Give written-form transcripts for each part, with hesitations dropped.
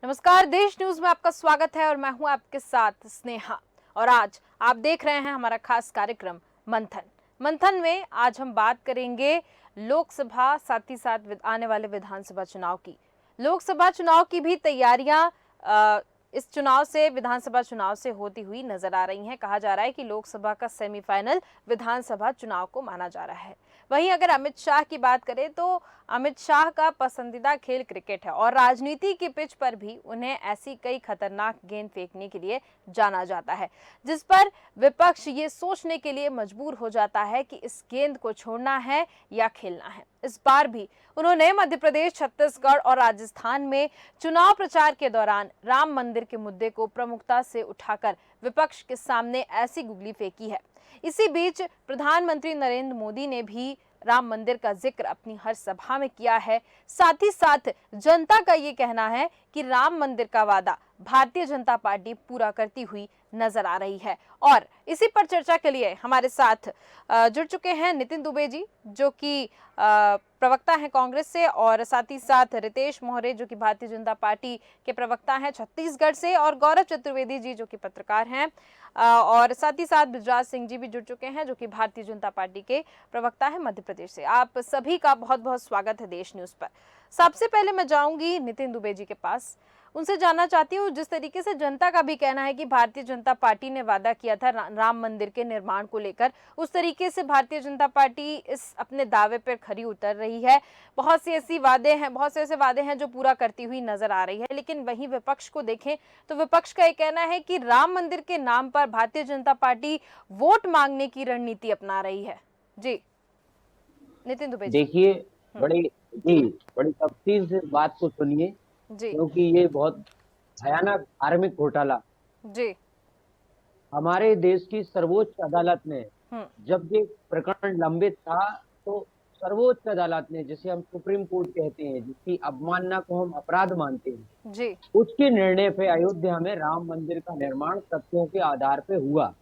नमस्कार, देश न्यूज में आपका स्वागत है और मैं हूं आपके साथ स्नेहा। और आज आप देख रहे हैं हमारा खास कार्यक्रम मंथन में आज हम बात करेंगे लोकसभा साथ ही साथ आने वाले विधानसभा चुनाव की। लोकसभा चुनाव की भी तैयारियां इस चुनाव से विधानसभा चुनाव से होती हुई नजर आ रही हैं। कहा जा रहा है कि लोकसभा का सेमीफाइनल विधानसभा चुनाव को माना जा रहा है। वहीं अगर अमित शाह की बात करें तो अमित शाह का पसंदीदा खेल क्रिकेट है और राजनीति की पिच पर भी उन्हें ऐसी कई खतरनाक गेंद फेंकने के लिए जाना जाता है, जिस पर विपक्ष ये सोचने के लिए मजबूर हो जाता है कि इस गेंद को छोड़ना है या खेलना है। इस बार भी उन्होंने मध्य प्रदेश, छत्तीसगढ़ और राजस्थान में चुनाव प्रचार के दौरान राम मंदिर के मुद्दे को प्रमुखता से उठाकर विपक्ष के सामने ऐसी गुगली फेंकी है। इसी बीच प्रधानमंत्री नरेंद्र मोदी ने भी राम मंदिर का जिक्र अपनी हर सभा में किया है। साथ ही साथ जनता का ये कहना है कि राम मंदिर का वादा भारतीय जनता पार्टी पूरा करती हुई नजर आ रही है। और इसी पर चर्चा के लिए हमारे साथ जुड़ चुके हैं नितिन दुबे जी, जो कि प्रवक्ता हैं कांग्रेस से, और साथ ही साथ रितेश मोहरे जो कि भारतीय जनता पार्टी के प्रवक्ता हैं छत्तीसगढ़ से, और गौरव चतुर्वेदी जी जो कि पत्रकार हैं, और साथ ही साथ बृजराज सिंह जी भी जुड़ चुके हैं जो कि भारतीय जनता पार्टी के प्रवक्ता है मध्य प्रदेश से। आप सभी का बहुत बहुत स्वागत है देश न्यूज पर। सबसे पहले मैं जाऊंगी नितिन दुबे जी के पास, उनसे जानना चाहती हूँ, जिस तरीके से जनता का भी कहना है कि भारतीय जनता पार्टी ने वादा किया था राम मंदिर के निर्माण को लेकर, उस तरीके से भारतीय जनता पार्टी इस अपने दावे पर खरी उतर रही है। बहुत से ऐसे वादे हैं जो पूरा करती हुई नजर आ रही है। लेकिन वहीं विपक्ष को देखें तो विपक्ष का ये कहना है कि राम मंदिर के नाम पर भारतीय जनता पार्टी वोट मांगने की रणनीति अपना रही है। जी नितिन दुबे जी। देखिए, बड़ी तफसील से बात को सुनिए, क्योंकि ये बहुत भयानक धार्मिक घोटाला जी हमारे देश की सर्वोच्च अदालत ने, जब ये प्रकरण लंबित था तो सर्वोच्च अदालत ने, जिसे हम सुप्रीम कोर्ट कहते हैं, जिसकी अवमानना को हम अपराध मानते हैं जी, उसके निर्णय पे अयोध्या में राम मंदिर का निर्माण तथ्यों के आधार पे हुआ,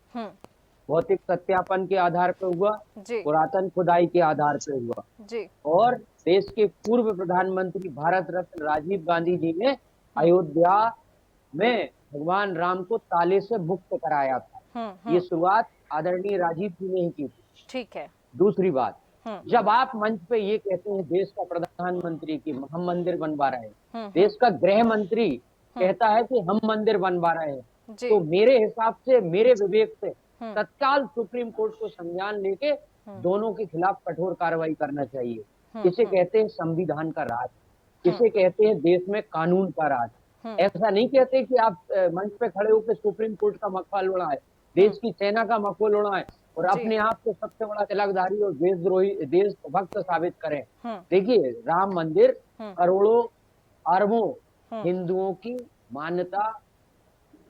भौतिक सत्यापन के आधार पर हुआ, पुरातन खुदाई के आधार पर हुआ जी। और देश के पूर्व प्रधानमंत्री भारत रत्न राजीव गांधी जी ने अयोध्या में भगवान राम को ताले से मुक्त कराया था। ये शुरुआत आदरणीय राजीव जी ने ही की थी। ठीक है। दूसरी बात, जब आप मंच पे ये कहते हैं देश का प्रधानमंत्री की हम मंदिर बनवा रहे हैं, देश का गृह मंत्री कहता है कि हम मंदिर बनवा रहे हैं, तो मेरे हिसाब से, मेरे विवेक से तत्काल सुप्रीम कोर्ट को संज्ञान लेके दोनों के खिलाफ कठोर कार्रवाई करना चाहिए। इसे कहते हैं संविधान का राज, इसे कहते हैं देश में कानून का राज। ऐसा नहीं कहते कि आप मंच पे खड़े होकर सुप्रीम कोर्ट का मखौल उड़ाए, देश की सेना का मखौल उड़ाए और अपने आप को सबसे बड़ा तिलकधारी और देशद्रोही, देशभक्त साबित करें। देखिए, राम मंदिर करोड़ों अरबों हिंदुओं की मान्यता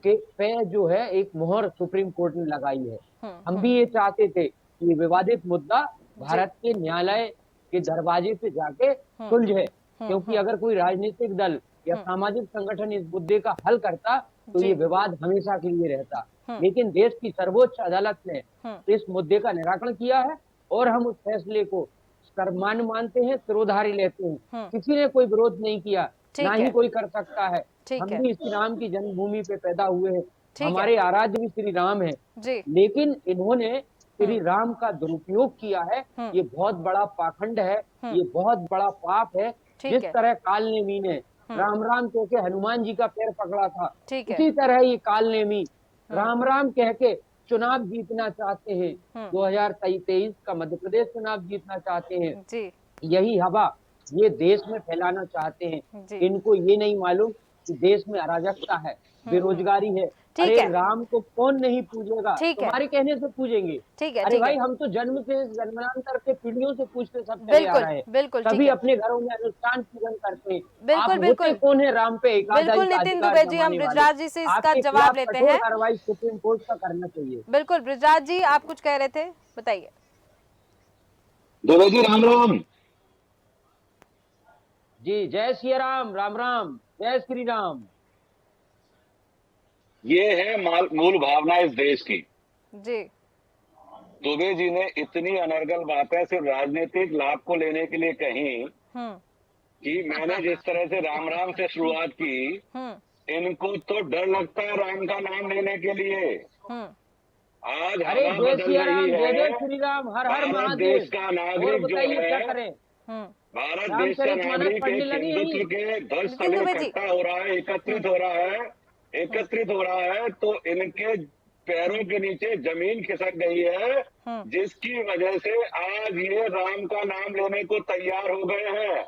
के पे जो है एक मोहर सुप्रीम कोर्ट ने लगाई है। हम भी ये चाहते थे कि विवादित मुद्दा भारत के न्यायालय के दरवाजे पे जाके सुलझे, क्योंकि अगर कोई राजनीतिक दल या सामाजिक संगठन इस मुद्दे का हल करता तो ये विवाद हमेशा के लिए रहता। लेकिन देश की सर्वोच्च अदालत ने इस मुद्दे का निराकरण किया है और हम उस फैसले को सर्वमान्य मानते हैं, सिरोधारी लेते हैं। किसी ने कोई विरोध नहीं किया, ना ही कोई कर सकता है। हम भी श्री राम की जन्मभूमि पे पैदा हुए हैं, हमारे आराध्य भी श्री राम है, लेकिन इन्होंने श्री राम का दुरुपयोग किया है। ये बहुत बड़ा पाखंड है, ये बहुत बड़ा पाप है। जिस तरह काल नेमी ने राम राम कह के हनुमान जी का पैर पकड़ा था, उसी तरह ये काल नेमी राम राम कह के चुनाव जीतना चाहते हैं। 2023 का मध्य प्रदेश चुनाव जीतना चाहते हैं। यही हवा ये देश में फैलाना चाहते हैं। इनको ये नहीं मालूम कि देश में अराजकता है, बेरोजगारी है। अरे राम को कौन नहीं पूजेगा, तुम्हारे कहने से पूजेंगे। अरे भाई, हम तो जन्म से, जन्मांतर से, पीढ़ियों से पूछते सब चले आ रहे हैं, सभी अपने घरों में अनुष्ठान पूजन करते हैं। आप होते कौन है राम पे बिल्कुल नितिन दुबे जी, हम बृजराज जी से इसका जवाब लेते हैं। कार्रवाई सुप्रीम कोर्ट का करना चाहिए। बिल्कुल बृजराज जी, आप कुछ कह रहे थे, बताइए। दुबे जी राम राम जी, जय श्री राम, राम राम, जय श्री राम। ये है मूल भावना इस देश की जी। दुबे जी ने इतनी अनर्गल बातें सिर्फ राजनीतिक लाभ को लेने के लिए कही, कि मैंने जिस तरह से राम राम से शुरुआत की, इनको तो डर लगता है राम का नाम लेने के लिए। आज अरे हवा जय बदल सिया राम, रही जय जय है। श्री राम, हर हर भारत महादेव। देश का और नागरिक जो बताइए क्या है, करें? भारत देश का रामचरितमानस नागरिक पढ़ने एक लगी हिंदुत्व यही। के ध्वज नितिन तले दुबे जी। इकट्ठा हो रहा है, एकत्रित हो रहा है, तो इनके पैरों के नीचे जमीन खिसक गई है, जिसकी वजह से आज ये राम का नाम लेने को तैयार हो गए हैं।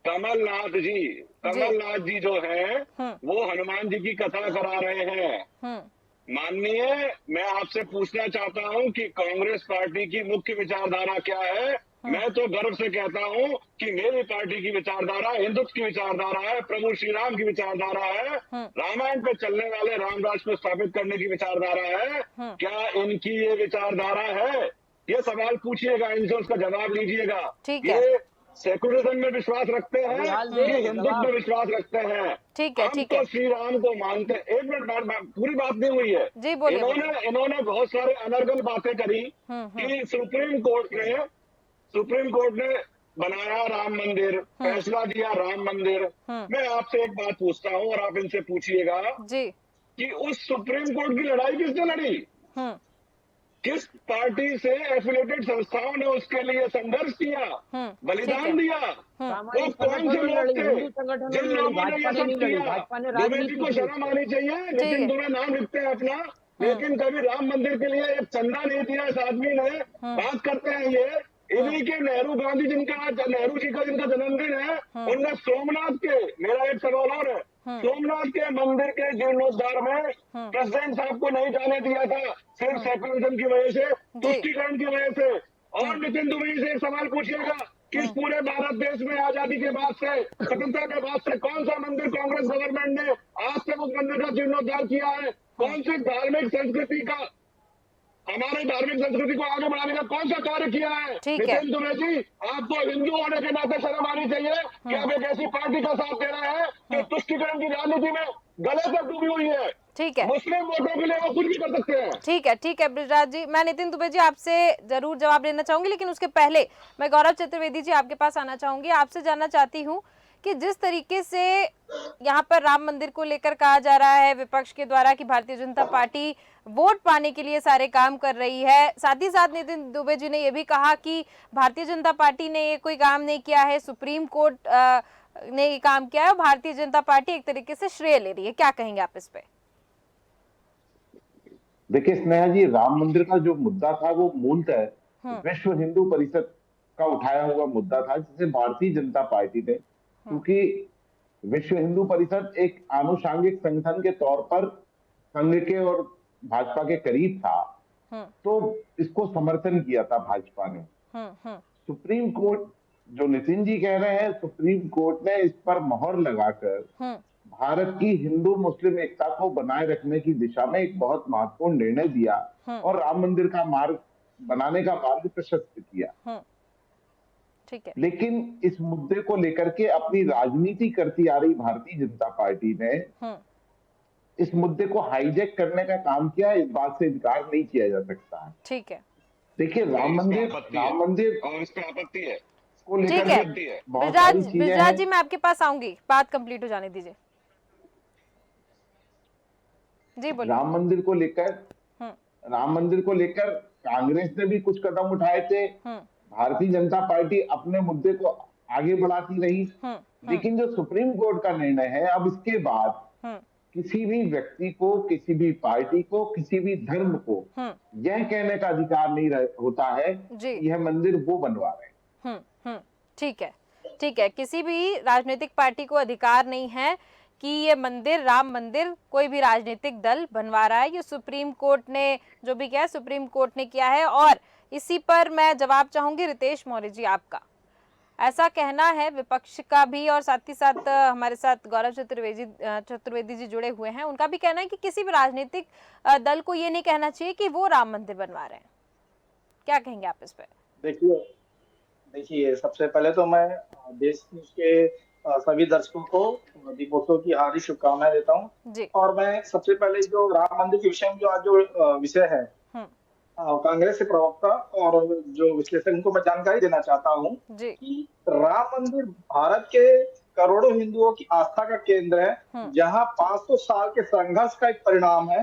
कमलनाथ जी जो हैं, वो हनुमान जी की कथा करा रहे हैं। माननीय, मैं आपसे पूछना चाहता हूं कि कांग्रेस पार्टी की मुख्य विचारधारा क्या है। मैं तो गर्व से कहता हूं कि मेरी पार्टी की विचारधारा हिंदुत्व की विचारधारा है, प्रभु श्री राम की विचारधारा है, रामायण पे चलने वाले राम राष्ट्र को स्थापित करने की विचारधारा है। क्या इनकी ये विचारधारा है? ये सवाल पूछिएगा, इनसे उसका जवाब लीजिएगा। ठीक है। ये सेकुलरिज्म में विश्वास रखते हैं कि हिंदुत्व में विश्वास रखते हैं? ठीक है, हम ठीक तो है। श्री राम को मानते हैं। एक मिनट, पूरी बात नहीं हुई है। जी बोलिए। इन्होंने बहुत सारे अनर्गल बातें करी कि सुप्रीम कोर्ट ने बनाया राम मंदिर, फैसला दिया राम मंदिर। मैं आपसे एक बात पूछता हूं और आप इनसे पूछिएगा जी। कि उस सुप्रीम कोर्ट की लड़ाई किसने लड़ी? किस पार्टी से एफिलेटेड संस्थाओं ने उसके लिए संघर्ष किया, बलिदान दिया? वो कौन से लोग थे जिन लोगों ने ये सब किया? दुबे जी को शर्म आनी चाहिए। लेकिन दुबे नाम लिखते हैं अपना, लेकिन कभी राम मंदिर के लिए एक चंदा नहीं दिया इस आदमी ने। बात करते हैं ये इन्हीं के नेहरू गांधी नेहरू जी का जिनका जन्मदिन है, उनने सोमनाथ के, मेरा एक सवाल और है, सोमनाथ के मंदिर के जीर्णोद्धार में प्रेसिडेंट साहब को नहीं जाने दिया था, सिर्फ सेकुलरिज्म की वजह से, तुष्टीकरण की वजह से। और नितिन दुबे से एक सवाल पूछिएगा कि इस पूरे भारत देश में आजादी के बाद से, स्वतंत्रता के बाद से कौन सा मंदिर कांग्रेस गवर्नमेंट ने आज तक उस मंदिर का जीर्णोद्धार किया है? कौन सी धार्मिक संस्कृति का, हमारे धार्मिक संस्कृति को आगे बढ़ाने का कौन सा कार्य किया है? नितिन दुबे जी, आपको हिंदू होने के नाते शर्म आनी चाहिए कि आप एक ऐसी पार्टी का साथ दे रहे हैं जो तुष्टीकरण की राजनीति में गले तक डूबी हुई है। ठीक है। मुस्लिम वोटों के लिए वो कुछ भी कर सकते हैं। ठीक है ब्रिजराज जी, मैं नितिन दुबे जी आपसे जरूर जवाब लेना चाहूंगी, लेकिन उसके पहले मैं गौरव चतुर्वेदी जी आपके पास आना चाहूंगी। आपसे जानना चाहती हूँ कि जिस तरीके से यहाँ पर राम मंदिर को लेकर कहा जा रहा है विपक्ष के द्वारा कि भारतीय जनता पार्टी वोट पाने के लिए सारे काम कर रही है, साथ ही साथ नितिन दुबे जी ने यह भी कहा कि भारतीय जनता पार्टी ने ये कोई काम नहीं किया है, सुप्रीम कोर्ट ने ये काम किया है, भारतीय जनता पार्टी एक तरीके से श्रेय ले रही है। क्या कहेंगे आप इस पे? देखिए स्नेहा जी, राम मंदिर का जो मुद्दा था वो मूलतः विश्व हिंदू परिषद का उठाया हुआ मुद्दा था, जिसे भारतीय जनता पार्टी ने, क्योंकि विश्व हिंदू परिषद एक आनुषांगिक संगठन के तौर पर संघ के और भाजपा के करीब था, तो इसको समर्थन किया था भाजपा ने। सुप्रीम कोर्ट, जो नितिन जी कह रहे हैं, सुप्रीम कोर्ट ने इस पर मोहर लगाकर भारत की हिंदू मुस्लिम एकता को बनाए रखने की दिशा में एक बहुत महत्वपूर्ण निर्णय दिया और राम मंदिर का मार्ग बनाने का मार्ग प्रशस्त किया। ठीक है। लेकिन इस मुद्दे को लेकर के अपनी राजनीति करती आ रही भारतीय जनता पार्टी ने इस मुद्दे को हाईजैक करने का काम किया, इस बात से इनकार नहीं किया जा सकता है। ठीक है। देखिए राम मंदिर और इस पे आपत्ति है को लेकर के बहुत सारी चीजें हैं। ब्रिजराज जी, मैं आपके पास आऊंगी, बात कंप्लीट हो जाने दीजिए। जी बोलिए। राम मंदिर को लेकर कांग्रेस ने भी कुछ कदम उठाए थे, भारतीय जनता पार्टी अपने मुद्दे को आगे बढ़ाती रही, लेकिन जो सुप्रीम कोर्ट का निर्णय है, अब इसके बाद किसी भी व्यक्ति को, किसी भी पार्टी को, किसी भी धर्म को यह कहने का अधिकार नहीं होता है कि यह मंदिर वो बनवा रहे हैं। ठीक है, ठीक है। किसी भी राजनीतिक पार्टी को अधिकार नहीं है कि ये मंदिर, राम मंदिर, कोई भी राजनीतिक दल बनवा रहा है। ये सुप्रीम कोर्ट ने जो भी किया है, सुप्रीम कोर्ट ने किया है। और इसी पर मैं जवाब चाहूंगी रितेश मौर्य जी आपका। ऐसा कहना है विपक्ष का भी, और साथ ही साथ हमारे साथ गौरव चतुर्वेदी जी जुड़े हुए हैं, उनका भी कहना है कि किसी भी राजनीतिक दल को ये नहीं कहना चाहिए कि वो राम मंदिर बनवा रहे हैं। क्या कहेंगे आप इस पे? देखिए सबसे पहले तो मैं देश के सभी दर्शकों को दीपोत्सव की हार्दिक शुभकामनाएं देता हूँ। और मैं सबसे पहले जो राम मंदिर के विषय में जो आज जो विषय है, कांग्रेस के प्रवक्ता और जो विश्लेषक, उनको मैं जानकारी देना चाहता हूँ जी कि राम मंदिर भारत के करोड़ों हिंदुओं की आस्था का केंद्र है, जहां 500 साल के संघर्ष का एक परिणाम है।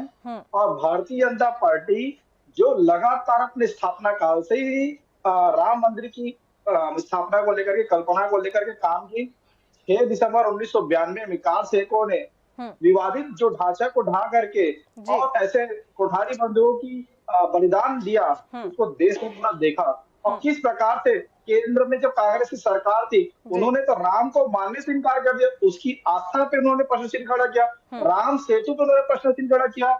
और भारतीय जनता पार्टी जो लगातार अपने स्थापना काल से ही राम मंदिर की स्थापना को लेकर के, कल्पना को लेकर के काम की। 6 दिसंबर 1992 में कार्ल सेको ने विवादित जो ढांचा को ढा करके और ऐसे कोठारी बंधुओं की बलिदान दिया, उसको देश ने पूरा देखा। और किस प्रकार से केंद्र में जब कांग्रेस की सरकार थी, उन्होंने तो राम को मानने से इनकार कर दिया, उसकी आस्था पे उन्होंने प्रश्न चिन्ह खड़ा किया, राम सेतु पे उन्होंने प्रश्न चिन्ह खड़ा किया।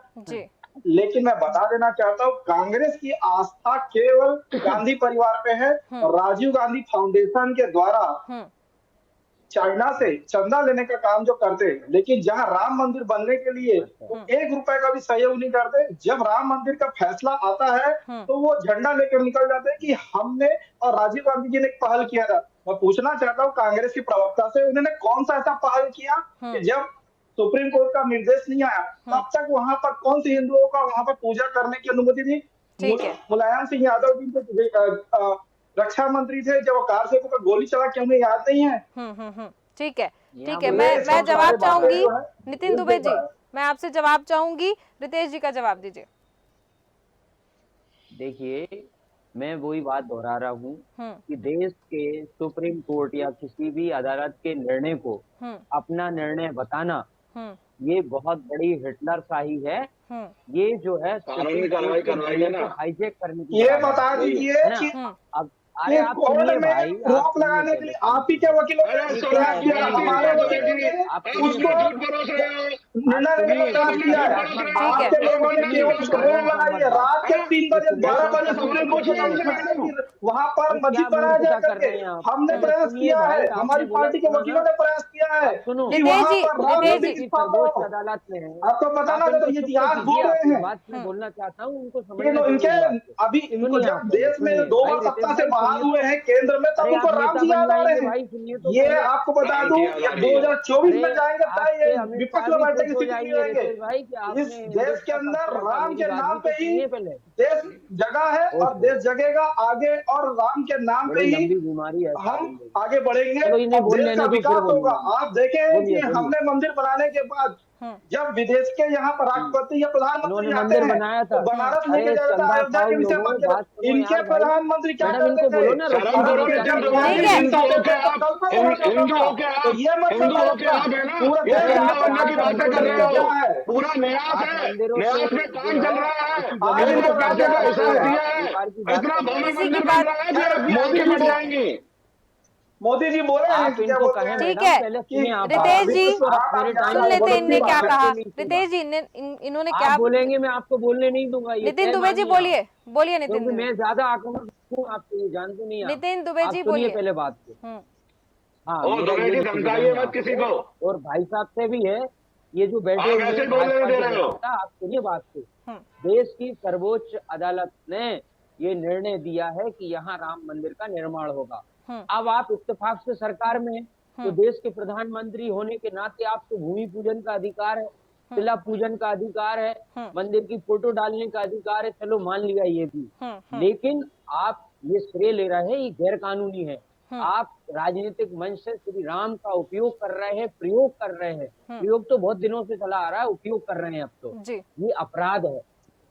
लेकिन मैं बता देना चाहता हूँ, कांग्रेस की आस्था केवल गांधी परिवार पे है। राजीव गांधी फाउंडेशन के द्वारा चाइना से चंदा लेने का काम जो करते हैं, लेकिन जहां राम मंदिर बनने के लिए वो 1 रुपए का भी सहयोग नहीं करते। जब राम मंदिर का फैसला आता है तो वो झंडा लेकर निकल जाते हैं कि हमने और राजीव गांधी जी ने एक पहल किया था। मैं पूछना चाहता हूँ कांग्रेस की प्रवक्ता से, उन्होंने कौन सा ऐसा पहल किया कि जब सुप्रीम कोर्ट का निर्देश नहीं आया तब तक वहां पर कौन से हिंदुओं का वहां पर पूजा करने की अनुमति दी? मुलायम सिंह यादव जी रक्षा मंत्री थे, जब वो कार से ऊपर गोली चला, क्या हमें याद नहीं है? ठीक है, ठीक है। मैं जवाब चाहूंगी नितिन दुबे जी, मैं आपसे जवाब चाहूंगी। रितेश जी का जवाब दीजिए। देखिए, मैं वही बात दोहरा रहा हूँ कि देश के सुप्रीम कोर्ट या किसी भी अदालत के निर्णय को अपना निर्णय बताना, ये बहुत बड़ी हिटलर शाही है। ये जो है कानूनी कार्रवाई करवाइए ना, हाईजेक करने की, ये बता दीजिए कि अब अरे आप कोर्ट में रोक लगाने के लिए आप ही के वकीलों ने प्रयास किया, हमारे वकील ने उसको निर्णय लेने का प्रयास किया है। आपके लोगों ने केवल रोक लगाई है। रात के 3 बजे 12 बजे सुप्रीम कोर्ट वहां पर मस्जिद बनाया जा करके हमने प्रयास किया है, हमारी पार्टी के वकीलों ने प्रयास किया है कि वहां पर राम मंदिर की सर्वोच्च अदालत में है। आपको पता ना, तो ये इतिहास भूल रहे हैं। बात मैं बोलना चाहता हूँ, उनको इनके अभी इनको जब देश में 2 बार सत्ता से बाहर हुए हैं केंद्र में, तब उनको राम जी याद आ रहे हैं। ये आपको बता दूं, 2024 में जाएंगे तय ये विपक्ष में बैठे की स्थिति में रहेंगे। इस देश के अंदर राम के नाम पे ही देश जगा है और देश जगेगा आगे, और राम के नाम पे ही हम आगे बढ़ेंगे और देश का विकास होगा। आप देखें कि हमने मंदिर बनाने के बाद जब विदेश के यहाँ पर राष्ट्रपति या प्रधानमंत्री आते हैं तो बनारस लेके जाता है, अयोध्या के विषय पर इनके प्रधानमंत्री क्या करते थे? ये पूरा न्यास है, न्यास में काम चल रहा है, इतना मंदिर बन रहा है कि मोदी बन जाएंगी। मोदी जी बोले हैं कि क्या बोल रहे हैं? ठीक है रितेश जी, सुन लेते हैं इनने क्या कहा। रितेश जी इन्होंने क्या बोलेंगे, मैं आपको बोलने नहीं दूंगा। नितिन दुबे जी बोलिए, बोलिए नितिन दुबे। मैं ज्यादा आक्रामक हूँ, आप जानते नहीं। नितिन दुबे जी बोलिए पहले बात को। हाँ, धमकाइए मत किसी को। और भाई साहब से भी है, ये जो बैठे हुए आप सुनिए बात को। देश की सर्वोच्च अदालत ने ये निर्णय दिया है कि यहाँ राम मंदिर का निर्माण होगा। अब आप इत्तेफाक से सरकार में, तो देश के प्रधानमंत्री होने के नाते आपको भूमि पूजन का अधिकार है, शिला पूजन का अधिकार है, मंदिर की फोटो डालने का अधिकार है, चलो मान लिया ये भी। लेकिन आप ये श्रेय ले रहे हैं, ये गैर कानूनी है। आप राजनीतिक मंच से श्री राम का उपयोग कर रहे हैं, प्रयोग कर रहे हैं। प्रयोग तो बहुत दिनों से चला आ रहा है, उपयोग कर रहे हैं अब तो। ये अपराध है।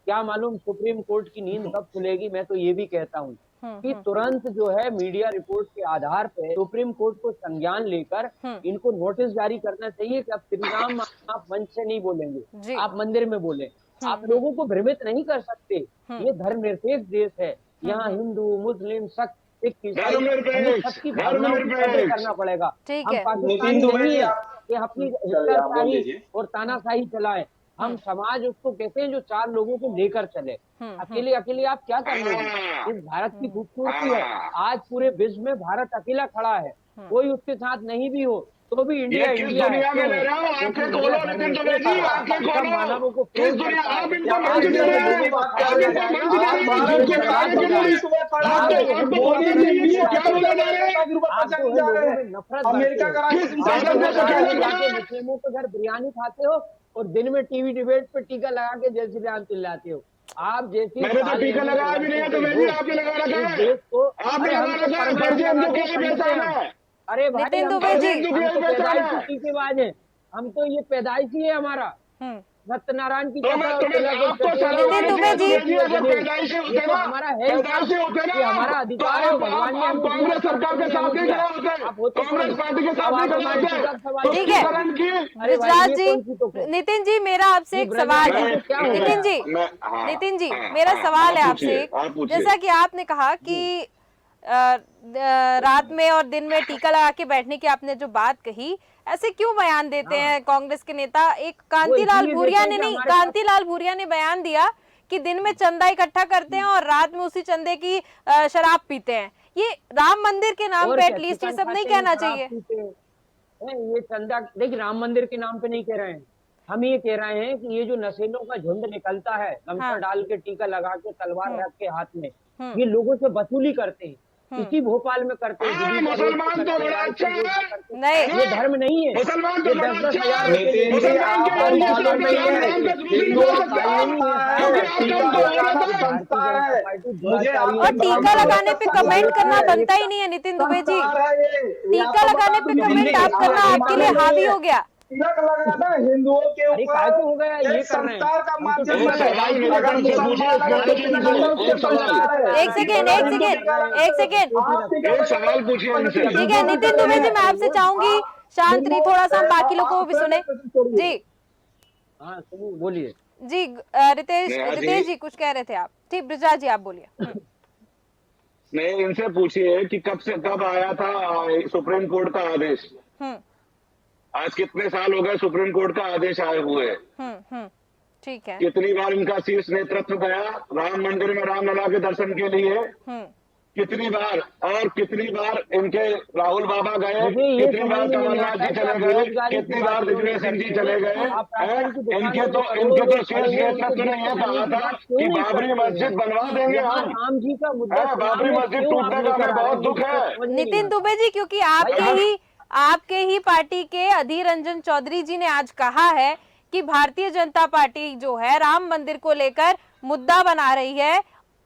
क्या मालूम सुप्रीम कोर्ट की नींद कब खुलेगी। मैं तो ये भी कहता हूँ कि तुरंत जो है मीडिया रिपोर्ट के आधार पे सुप्रीम कोर्ट को संज्ञान लेकर इनको नोटिस जारी करना चाहिए कि अब श्री राम आप मंच से नहीं बोलेंगे, आप मंदिर में बोले। आप लोगों को भ्रमित नहीं कर सकते। ये धर्मनिरपेक्ष देश है, यहाँ हिंदू मुस्लिम सिख ईसाई सबकी भावनाओं की कदर करना पड़ेगा। हम पाकिस्तान नहीं है कि अपनी हिटलरशाही और तानाशाही चलाएं। हम समाज उसको कहते हैं जो 4 लोगों को लेकर चले। अकेले अकेले आप क्या कर लोगे। इस भारत की खूबसूरती है, आज पूरे विश्व में भारत अकेला खड़ा है। कोई उसके साथ नहीं भी हो तो भी इंडिया इंडिया है। मानवों को मुस्लिमों के घर बिरयानी खाते हो और दिन में टीवी डिबेट पे टीका लगा के जय श्री राम चिल्लाते हो। आप जैसी मैंने तो टीका लगाया भी नहीं है, तो मैं भी आपने लगा रखा है, आपने लगा रखा है, फर्जी हिंदू की यही पहचान है। अरे भाई, नितिन हम दुबे जी, हम तो पैदाइशी टीकेबाज हैं, हम तो ये पैदाइशी है हमारा। सत्यनारायण की तो मैं तुम्हें आपको नितिन दुबे जी, अगर पैदाइशी होते ना, हमारा है, पैदाइशी होते ना, हमारा तो अधिकार है, भगवान ने आप कांग्रेस सरकार के साथ नहीं खड़ा होते, कांग्रेस पार्टी के साथ नहीं खड़ा होते। ठीक है बृजराज जी, नितिन जी मेरा आपसे एक सवाल है। नितिन जी, नितिन जी मेरा सवाल है आपसे एक, जैसा कि आपने कहा कि रात में और दिन में टीका लगा के बैठने की आपने जो बात कही, ऐसे क्यों बयान देते हैं कांग्रेस के नेता? एक कांतिलाल भूरिया ने नहीं, कांतिलाल भूरिया ने बयान दिया कि दिन में चंदा इकट्ठा करते हैं और रात में उसी चंदे की शराब पीते हैं। ये राम मंदिर के नाम पे एटलीस्ट ये सब नहीं कहना चाहिए। ये चंदा देखिए राम मंदिर के नाम पे नहीं कह रहे हैं, हम ये कह रहे हैं कि ये जो नशेलों का झुंड निकलता है, गमछा डाल के, टीका लगा के, तलवार रख के हाथ में, ये लोगों से वसूली करते हैं। इसी भोपाल में करते हैं। मुसलमान तो बड़ा अच्छा है, नहीं ये धर्म नहीं है, मुसलमान तो बड़ा अच्छा है। और टीका लगाने पे कमेंट करना बनता ही नहीं है नितिन दुबे जी। टीका लगाने पे कमेंट आप करना आपके लिए हावी हो गया। तिलक लगाना हिंदुओं के ऊपर हो गया, ये संस्कार का माध्यम एक सेकेंड एक सवाल पूछिए उनसे। ठीक है नितिन दुबे जी, मैं आपसे चाहूंगी शांत रही थोड़ा सा, बाकी लोगों को भी सुने जी। हाँ बोलिए जी रितेश जी कुछ कह रहे थे आप? ठीक बृजराज जी आप बोलिए। नहीं, इनसे पूछिए कि कब आया था सुप्रीम कोर्ट का आदेश। आज कितने साल हो गए सुप्रीम कोर्ट का आदेश आए हुए? ठीक है। कितनी बार इनका शीर्ष नेतृत्व गया राम मंदिर में रामलला के दर्शन के लिए? कितनी बार? और कितनी बार इनके राहुल बाबा गए, कितनी बार कमलनाथ जी चले गए, कितनी बार दिग्विजय सिंह जी चले गए? इनके तो शीर्ष नेतृत्व ने यह कहा था कि बाबरी मस्जिद बनवा देंगे हम। राम जी का बाबरी मस्जिद टूटने का हमें बहुत दुख है। नितिन दुबे जी, क्योंकि आपके ही पार्टी के अधीर रंजन चौधरी जी ने आज कहा है कि भारतीय जनता पार्टी जो है राम मंदिर को लेकर मुद्दा बना रही है,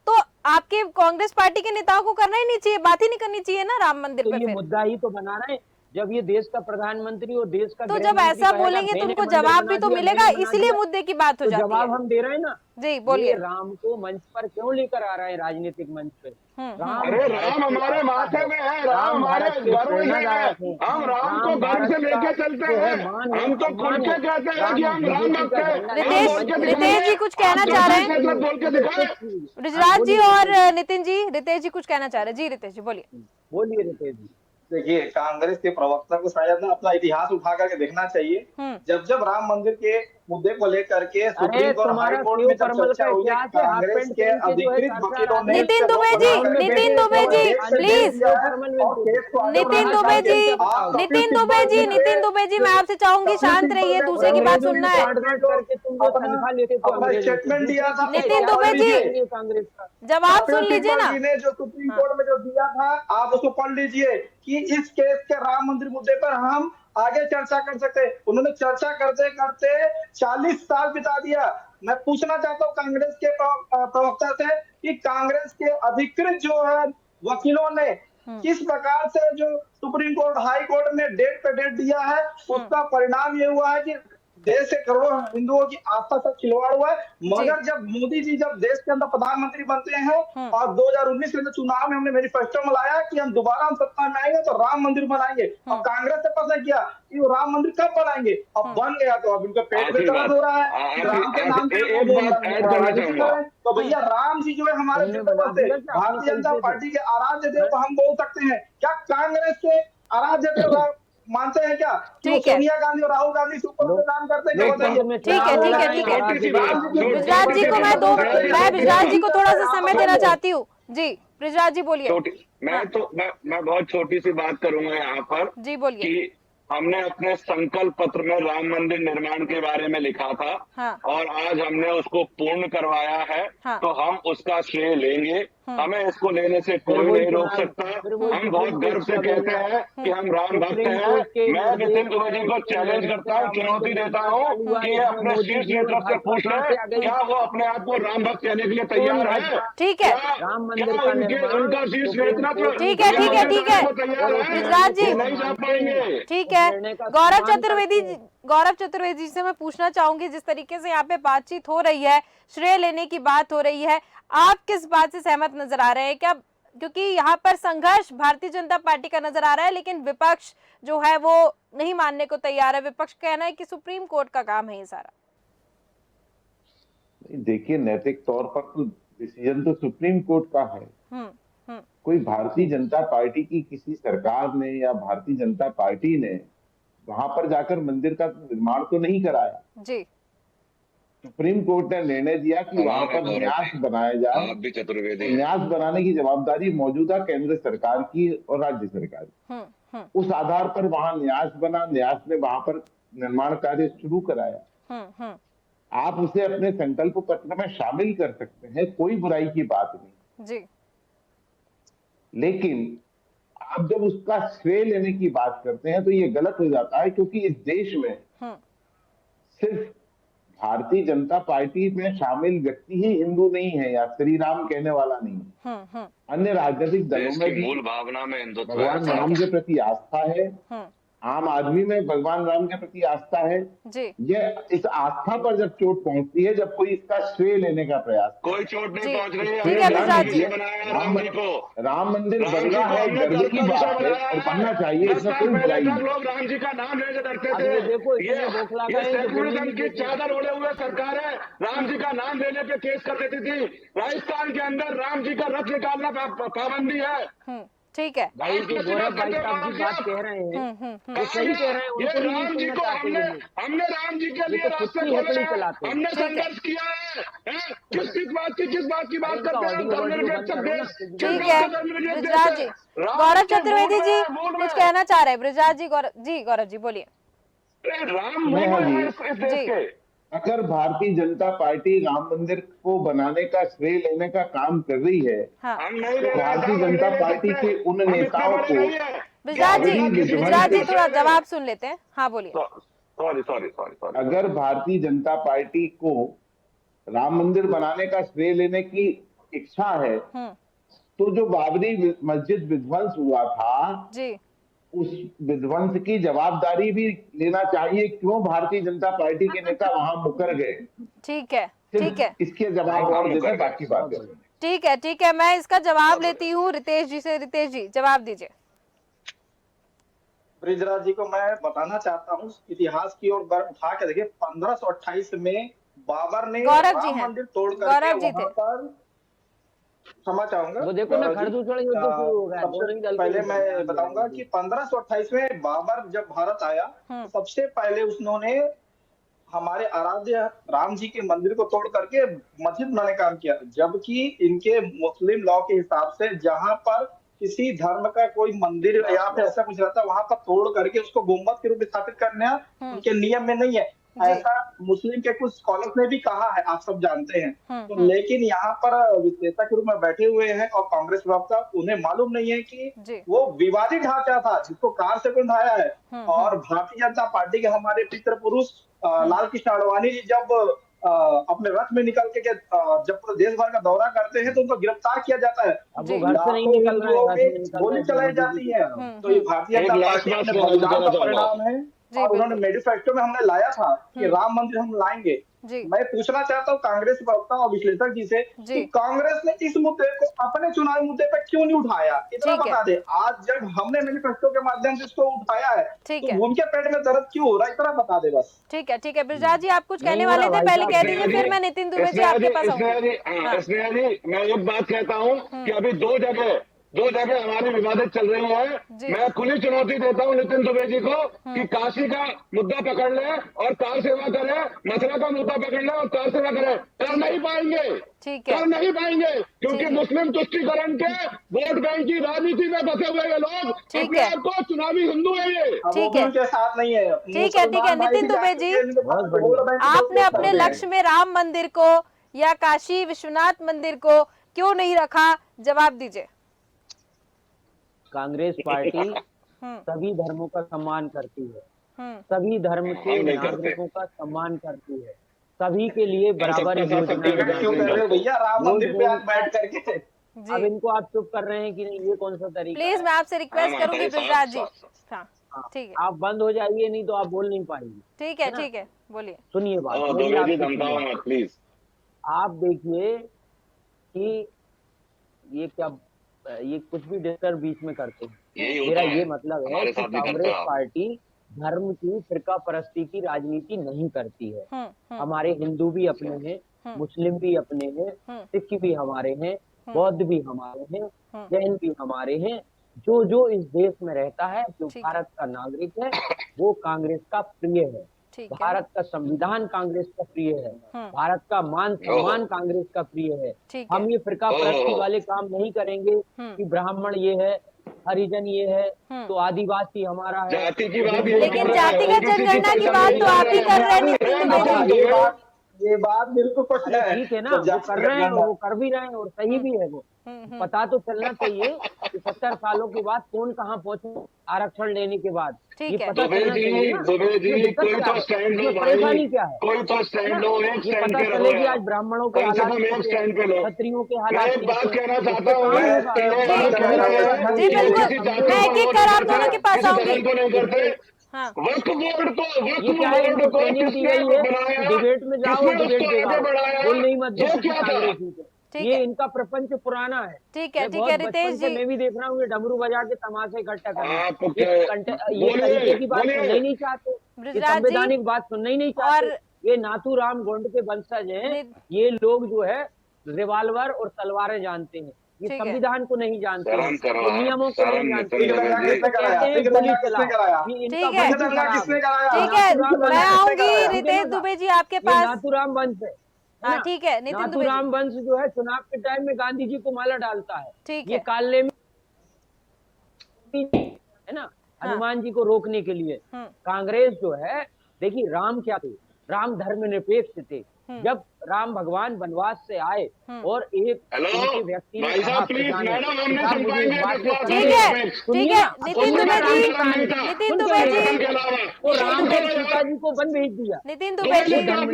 तो आपके कांग्रेस पार्टी के नेताओं को करना ही नहीं चाहिए, बात ही नहीं करनी चाहिए ना राम मंदिर पे। ये मुद्दा ही तो बना रहे हैं। जब ये देश का प्रधानमंत्री और देश का तो जब ऐसा बोलेंगे तो उनको जवाब भी तो मिलेगा, इसलिए मुद्दे की बात हो जाती है। जवाब हम दे रहे हैं ना जी, बोलिए। राम को मंच पर क्यों लेकर आ रहे हैं राजनीतिक मंच पे? अरे राम हमारे माथे में है, राम हमारे गर्व में है, हम राम को गर्व से लेके चलते हैं। हम तो खुल के कहते हैं कि हम राम भक्त हैं। रितेश जी कुछ कहना चाह रहे हैं? बोल के दिखाए बृजराज जी और नितिन जी। रितेश जी कुछ कहना चाह रहे हैं? जी रितेश जी बोलिए। रितेश जी देखिए, कांग्रेस के प्रवक्ता को शायद ना अपना इतिहास उठा करके देखना चाहिए। जब राम मंदिर के मुद्दे को लेकर के सुप्रीम कोर्ट हाई कोर्ट में जब चर्चा हुई, कांग्रेस के अधिकृत वकीलों ने नितिन दुबे जी प्लीज, नितिन दुबे जी मैं आपसे चाहूंगी शांत रहिए, दूसरे की बात सुनना है। स्टेटमेंट दिया था नितिन दुबे जी जवाब सुन लीजिए ना। जो सुप्रीम कोर्ट में जो दिया था आप उसको पढ़ लीजिए कि इस केस के राम मंदिर मुद्दे पर हम आगे चर्चा कर सकते हैं। उन्होंने चर्चा करते करते 40 साल बिता दिया। मैं पूछना चाहता हूँ कांग्रेस के प्रवक्ता से कि कांग्रेस के अधिकृत जो है वकीलों ने किस प्रकार से जो सुप्रीम कोर्ट हाई कोर्ट ने डेट पे डेट दिया है, उसका परिणाम ये हुआ है कि देश के करोड़ों हिंदुओं की आस्था से खिलवाड़ हुआ है। मगर जब मोदी जी जब देश के अंदर प्रधानमंत्री बनते हैं और 2019 के चुनाव में हमने मैनिफेस्टो में लाया कि हम दोबारा हम सत्ता में आएंगे तो राम मंदिर बनाएंगे, और कांग्रेस ने पसंद किया कि वो राम मंदिर कब बनाएंगे। अब बन गया तो अब उनका पेट में दर्द हो रहा है राम के नाम पे। तो भैया राम जी जो है हमारे भारतीय जनता पार्टी के आराध्य देव हम बोल सकते हैं। क्या कांग्रेस के आराध्य देव मानते हैं क्या कि सोनिया गांधी और राहुल गांधी सुपर काम करते हैं? ठीक है। बृजराज जी को मैं बृजराज जी को थोड़ा सा समय देना चाहती हूँ। जी बृजराज जी बोलिए। मैं बहुत छोटी सी बात करूंगा यहाँ पर। जी बोलिए। कि हमने अपने संकल्प पत्र में राम मंदिर निर्माण के बारे में लिखा था। और आज हमने उसको पूर्ण करवाया है। तो हम उसका श्रेय लेंगे हमें इसको लेने से कोई नहीं रोक सकता। हम बहुत गर्व से कहते हैं कि हम राम भक्त हैं। मैं नितिन दुबे जी को चैलेंज करता हूँ, चुनौती देता हूँ कि ये अपने शीर्ष नेतृत्व से पूछ ले, क्या वो अपने आप को राम भक्त कहने के लिए तैयार है? ठीक है, राम मंदिर क्या का उनका शीर्ष नेतृत्व ठीक है, ठीक है, ठीक है, गुजरात जी, नहीं जा पाएंगे। ठीक है। गौरव चतुर्वेदी जी से मैं पूछना चाहूंगी, जिस तरीके से यहाँ पे बातचीत हो रही है, श्रेय लेने की बात हो रही है, आप किस बात से सहमत नजर आ रहे हैं? क्या, क्योंकि यहाँ पर संघर्ष भारतीय जनता पार्टी का नजर आ रहा है, लेकिन विपक्ष जो है वो नहीं मानने को तैयार है। विपक्ष कहना है कि सुप्रीम कोर्ट का काम है ये सारा। देखिए, नैतिक तौर पर तो डिसीजन तो सुप्रीम कोर्ट का है। कोई भारतीय जनता पार्टी की किसी सरकार ने या भारतीय जनता पार्टी ने वहां पर जाकर मंदिर का निर्माण तो नहीं कराया जी। सुप्रीम कोर्ट ने निर्णय दिया कि वहां पर न्यास बनाया जाए। आप भी चतुर्वेदी। न्यास बनाने की जवाबदारी मौजूदा केंद्र सरकार की और राज्य सरकार की। उस आधार पर वहां न्यास बना, न्यास ने वहां पर निर्माण कार्य शुरू कराया। आप उसे अपने संकल्प पत्र में शामिल कर सकते हैं, कोई बुराई की बात नहीं जी। लेकिन आप जब उसका श्रेय लेने की बात करते हैं तो ये गलत हो जाता है, क्योंकि इस देश में सिर्फ भारतीय जनता पार्टी में शामिल व्यक्ति ही हिंदू नहीं है या श्री राम कहने वाला नहीं है। अन्य राजनीतिक दलों में भी मूल भावना में हिंदुत्व भगवान राम के प्रति आस्था है, आम आदमी में भगवान राम के प्रति आस्था है जी। ये इस आस्था पर जब चोट पहुंचती है, जब कोई इसका श्रेय लेने का प्रयास, कोई चोट नहीं पहुंच रही है। ठीक है प्रसाद जी, राम मंदिर बन रहा है, गर्व की बात है और बनना चाहिए, इसमें कोई बुराई नहीं। लोग राम जी का नाम लेकर डरते थे। ये सेकुलरिज्म की चादर ओढ़े हुए सरकार है, राम जी का नाम लेने पे केस कर देती थी। राजस्थान के अंदर राम जी का रथ निकालना पाबंदी है। ठीक है भाई, जो गौरव भाई साहब जी बात कह रहे हैं वो सही कह रहे हैं। ये राम जी को हमने राम जी के लिए रास्ते खोले हैं, हमने संघर्ष किया है। किस बात की बात करते हैं? धर्मनिरपेक्ष देश। ठीक है ब्रिजराज जी, गौरव चतुर्वेदी जी कुछ कहना चाह रहे हैं। ब्रिजराज जी, गौरव जी बोलिए। राम इस देश के अगर भारतीय जनता पार्टी राम मंदिर को बनाने का श्रेय लेने का काम कर रही है, हम नहीं तो भारतीय जनता पार्टी के उन नेताओं को ब्रिजराज जी थोड़ा जवाब सुन लेते हैं। हाँ बोलिए। सॉरी। अगर भारतीय जनता पार्टी को राम मंदिर बनाने का श्रेय लेने की इच्छा है तो जो बाबरी मस्जिद विध्वंस हुआ था जी, उस विध्वंस की जवाबदारी भी लेना चाहिए। क्यों भारतीय जनता पार्टी के नेता वहां मुकर गए? ठीक है ठीक है, इसके जवाब और देते हैं, बाकी बात है। ठीक है, मैं इसका जवाब लेती हूँ रितेश जी से। रितेश जी जवाब दीजिए। ब्रिजराज जी को मैं बताना चाहता हूँ, इतिहास की ओर उठा के देखिए, 1528 में बाबर ने राम मंदिर तोड़ करके वहां पर, क्षमा चाहूंगा, वो देखो ना, खरदूसरा युद्ध शुरू हो गया। पहले मैं बताऊंगा कि 1528 में बाबर जब भारत आया तो सबसे पहले उन्होंने हमारे आराध्य राम जी के मंदिर को तोड़ करके मस्जिद बनाने का काम किया, जबकि इनके मुस्लिम लॉ के हिसाब से जहां पर किसी धर्म का कोई मंदिर या फिर ऐसा कुछ रहता है वहां पर तोड़ करके उसको गुम्बद के रूप में स्थापित करना उनके नियम में नहीं है। ऐसा मुस्लिम के कुछ स्कॉलर्स ने भी कहा है, आप सब जानते हैं। तो लेकिन यहाँ पर विक्रेता के रूप में बैठे हुए हैं और कांग्रेस प्रवक्ता, उन्हें मालूम नहीं है कि वो विवादित ढांचा था जिसको कार से ढाया है। और भारतीय जनता पार्टी के हमारे पितृ पुरुष लाल कृष्ण आडवाणी जी जब अपने रथ में निकल के जब पूरे देश भर का दौरा करते हैं तो उनको गिरफ्तार किया जाता है, गोली चलाई जाती है। तो ये भारतीय जनता पार्टी का परिणाम है। और उन्होंने मैनिफेस्टो में हमने लाया था कि राम मंदिर हम लाएंगे। मैं पूछना चाहता हूँ कांग्रेस प्रवक्ता और विश्लेषक जी से कि कांग्रेस ने इस मुद्दे को अपने चुनावी मुद्दे पर क्यों नहीं उठाया, इतना बता दे। आज जब हमने मैनिफेस्टो के माध्यम से इसको उठाया है तो उनके पेट में दर्द क्यों हो रहा है, इतना बता दे बस। ठीक है ब्रिजराज जी, आप कुछ कहने वाले थे, पहले कह दीजिए, फिर मैं नितिन दुबे जी आपके पास आऊंगा। मैं एक बात कहता हूँ कि अभी दो जगह हमारी विवादित चल रही है। मैं खुली चुनौती देता हूँ नितिन दुबे जी को कि काशी का मुद्दा पकड़ ले और कार सेवा करे, मथुरा का मुद्दा पकड़ ले और कार सेवा करे। कर नहीं पाएंगे, कर नहीं पाएंगे, क्योंकि मुस्लिम तुष्टिकरण के वोट बैंक की राजनीति में बसे हुए ये लोग अपने आप को चुनावी हिंदू है। ये ठीक है, उनके साथ नहीं है। ठीक है नितिन दुबे जी, आपने अपने लक्ष्य में राम मंदिर को या काशी विश्वनाथ मंदिर को क्यों नहीं रखा? जवाब दीजिए। कांग्रेस पार्टी सभी धर्मों का सम्मान करती है, सभी धर्म के नागरिकों का सम्मान करती है, सभी के लिए बराबर योजना क्यों कर रहे हो भैया राम मंदिर पे आप बैठ करके? अब इनको आप चुप कर रहे हैं कि नहीं, ये कौन सा तरीका? प्लीज मैं आपसे रिक्वेस्ट करूंगी बृजराज जी। हाँ ठीक है, आप बंद हो जाइए, नहीं तो आप बोल नहीं पाएंगे। ठीक है बोलिए। सुनिए बात मेरी, आप प्लीज। आप देखिए कि ये क्या, ये कुछ भी डिस्टर्ब बीच में करते हैं। मेरा ये मतलब है कि कांग्रेस पार्टी धर्म की फिरका परस्ती की राजनीति नहीं करती है। हमारे हिंदू भी अपने हैं, मुस्लिम भी अपने हैं, सिख भी हमारे हैं, बौद्ध भी हमारे हैं, जैन भी हमारे हैं। जो जो इस देश में रहता है, जो भारत का नागरिक है, वो कांग्रेस का प्रिय है। भारत का संविधान कांग्रेस का प्रिय है, भारत का मान सम्मान कांग्रेस का प्रिय है। हम ये फिरका परस्ती वाले काम नहीं करेंगे कि ब्राह्मण ये है, हरिजन ये है, तो आदिवासी हमारा है। लेकिन जातिगत जनगणना की बात तो आप ही कर रहे हैं। ये बात बिल्कुल ठीक है ना, वो कर रहे हैं, वो कर भी रहे हैं और सही भी है। वो पता तो चलना चाहिए कि 70 सालों के बाद कौन कहाँ पहुंचे आरक्षण लेने के बाद। ये पता चलना चाहिए ना। परेशानी क्या है? कोई तो स्टैंड लो, एक ये स्टैंड पता पे चले कि रहो, आज ब्राह्मणों के कम से हालात, कम एक स्टैंड पे लो। क्षत्रियों के मैं हालात, एक बात कहना चाहता हूँ, जी बिल्कुल, मैं एक एक कर आप दोनों के पास आऊंगी। नहीं करते। हाँ वक्त बोर्ड को, ये क्या है, इनको ट्रेनिंग दी गई है, डिबेट में जाओ, डिबेट दिखाओ, बोल नहीं मत दो किसी कांग्रेसी को। ये इनका प्रपंच पुराना है। ठीक है रितेश जी, मैं भी देख रहा हूँ ये डमरू बजा के तमाशे इकट्ठा कर रहे हैं। ये बोलिए, तरीके की बात सुनना ही नहीं चाहते, ये बृजराज जी, संवैधानिक बात सुनना ही नहीं चाहते। ये नाथूराम गोंड के वंशज हैं, ये लोग जो है रिवाल्वर और तलवारें जानते हैं, ये संविधान को नहीं जानते, ये नियमों को नहीं जानते। ठीक है, मैं आऊंगी रितेश दुबे जी आपके पास। नाथूराम वंश है। हाँ ठीक है, नितिन दुबे जी। नाथूराम वंश जो है चुनाव के टाइम में गांधी जी को माला डालता है। ठीक ये है, काले में है ना, हनुमान जी को रोकने के लिए। कांग्रेस जो है, देखिए राम क्या थे, राम धर्मनिरपेक्ष थे। जब राम भगवान वनवास से आए और एक व्यक्ति ने कहा, ठीक है नितिन दुबे जी, नितिन दुबे जी, तो राम ने सीता जी को वन भेज दिया। नितिन दुबे जी, लेकिन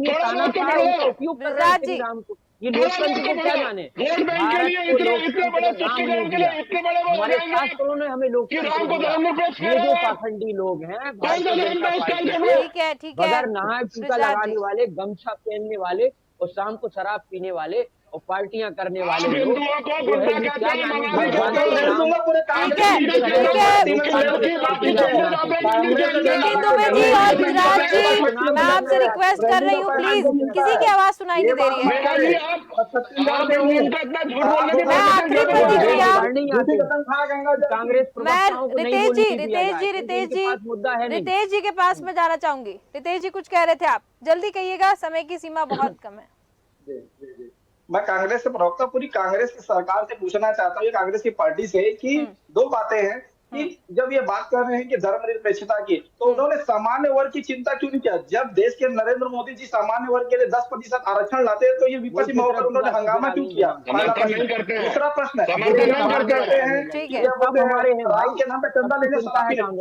ये तानाशाह उनका उपयोग कर रहे थे राम को। ये लोकतंत्र को क्या माने, भारत को लोकतंत्र राम ने दिया, हमारे शास्त्रों ने हमें लोकतंत्र दिया। ये जो पाखंडी लोग हैं भारतीय जनता पार्टी के बगैर नहाए टीका लगाने वाले, गमछा पहनने वाले और शाम को शराब पीने वाले और पार्टियां करने वाले लोग, जो है ये क्या नितिन दुबे जी और बृजराज जी, मैं आपसे रिक्वेस्ट कर रही हूँ प्लीज, किसी की आवाज सुनाई नहीं दे रही है। मैं आखिरी प्रतिक्रिया, कांग्रेस रितेश जी के पास मैं जाना चाहूंगी। रितेश जी कुछ कह रहे थे आप, जल्दी कहिएगा, समय की सीमा बहुत कम है। मैं कांग्रेस से प्रवक्ता पूरी कांग्रेस की सरकार से पूछना चाहता हूँ, कांग्रेस की पार्टी से, कि दो बातें हैं कि जब ये बात कर रहे हैं कि धर्मनिरपेक्षता की, तो उन्होंने सामान्य वर्ग की चिंता क्यों नहीं किया? जब देश के नरेंद्र मोदी जी सामान्य वर्ग के लिए 10% आरक्षण लाते हैं तो ये विपक्षी होकर उन्होंने हंगामा क्यों किया? पहला प्रश्न। दूसरा प्रश्न, राम के नाम पे चंदा लेने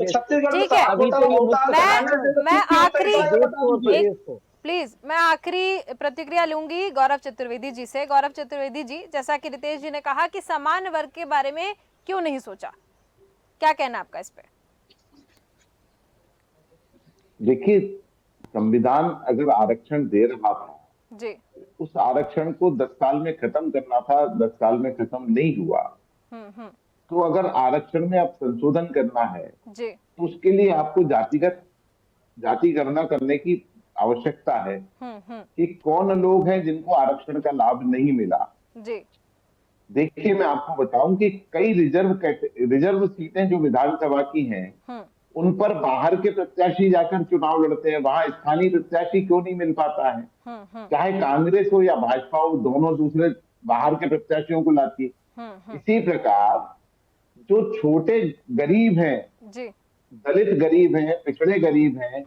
छत्तीसगढ़। प्लीज मैं आखिरी प्रतिक्रिया लूंगी गौरव चतुर्वेदी जी से। गौरव चतुर्वेदी जी, जैसा कि रितेश जी ने कहा कि सामान्य वर्ग के बारे में क्यों नहीं सोचा, क्या कहना आपका इस पे? देखिए, संविधान अगर आरक्षण दे रहा था जी, उस आरक्षण को 10 साल में खत्म करना था, 10 साल में खत्म नहीं हुआ। तो अगर आरक्षण में आप संशोधन करना है जी, तो उसके लिए आपको जाति गणना करने की आवश्यकता है कि कौन लोग हैं जिनको आरक्षण का लाभ नहीं मिला। जी, देखिए, मैं आपको बताऊं कि कई रिजर्व सीटें जो विधानसभा की हैं, उन पर बाहर के प्रत्याशी जाकर चुनाव लड़ते हैं, वहां स्थानीय प्रत्याशी क्यों नहीं मिल पाता है? चाहे कांग्रेस हो या भाजपा हो, दोनों दूसरे बाहर के प्रत्याशियों को लाती है। इसी प्रकार जो छोटे गरीब हैं, दलित गरीब हैं, पिछड़े गरीब हैं,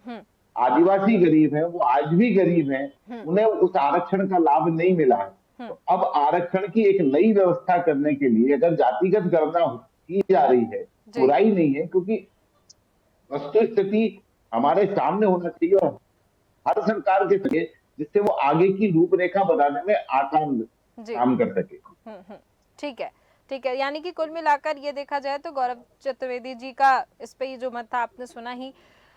आदिवासी गरीब हैं, वो आज भी गरीब हैं, उन्हें उस आरक्षण का लाभ नहीं मिला है। तो अब आरक्षण की एक नई व्यवस्था करने के लिए अगर जातिगत गणना की जा रही है, बुराई नहीं है, क्योंकि वस्तु स्थिति हमारे सामने होना चाहिए और हर सरकार के सके, जिससे वो आगे की रूपरेखा बनाने में आसान काम कर सके। ठीक है, ठीक है। यानी कि कुल मिलाकर ये देखा जाए तो गौरव चतुर्वेदी जी का इस पे जो मत था आपने सुना ही।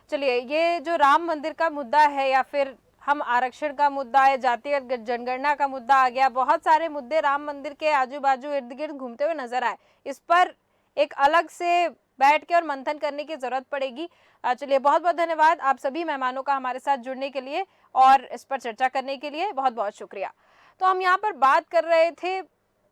चलिए, ये जो राम मंदिर का मुद्दा है या फिर हम आरक्षण का मुद्दा है, जातीय जनगणना का मुद्दा आ गया, बहुत सारे मुद्दे राम मंदिर के आजू बाजू इर्द गिर्द घूमते हुए नजर आए। इस पर एक अलग से बैठ के और मंथन करने की जरूरत पड़ेगी। चलिए, बहुत बहुत धन्यवाद आप सभी मेहमानों का हमारे साथ जुड़ने के लिए और इस पर चर्चा करने के लिए बहुत बहुत शुक्रिया। तो हम यहाँ पर बात कर रहे थे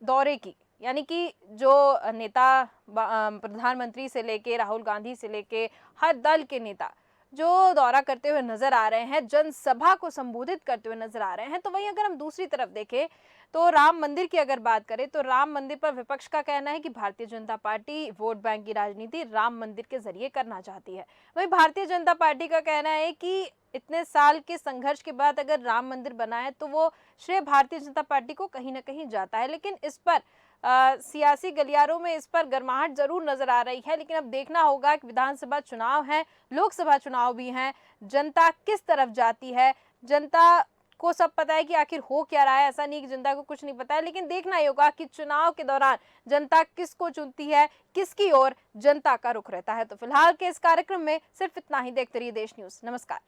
दौरे की, यानी कि जो नेता प्रधानमंत्री से लेके राहुल गांधी से लेके हर दल के नेता जो दौरा करते हुए नजर आ रहे हैं, जनसभा को संबोधित करते हुए नजर आ रहे हैं। तो वहीं अगर हम दूसरी तरफ देखें तो राम मंदिर की अगर बात करें तो राम मंदिर पर विपक्ष का कहना है कि Bharatiya Janata party vote bank की राजनीति राम मंदिर के जरिए करना चाहती है। वहीं भारतीय जनता पार्टी का कहना है कि इतने साल के संघर्ष के बाद अगर राम मंदिर बना है तो वो श्रेय भारतीय जनता पार्टी को कहीं ना कहीं जाता है। लेकिन इस पर सियासी गलियारों में इस पर गर्माहट जरूर नजर आ रही है। लेकिन अब देखना होगा कि विधानसभा चुनाव है, लोकसभा चुनाव भी हैं, जनता किस तरफ जाती है। जनता को सब पता है कि आखिर हो क्या रहा है, ऐसा नहीं कि जनता को कुछ नहीं पता है, लेकिन देखना ही होगा कि चुनाव के दौरान जनता किसको चुनती है, किसकी ओर जनता का रुख रहता है। तो फिलहाल के इस कार्यक्रम में सिर्फ इतना ही। देखते रहिए देश न्यूज। नमस्कार।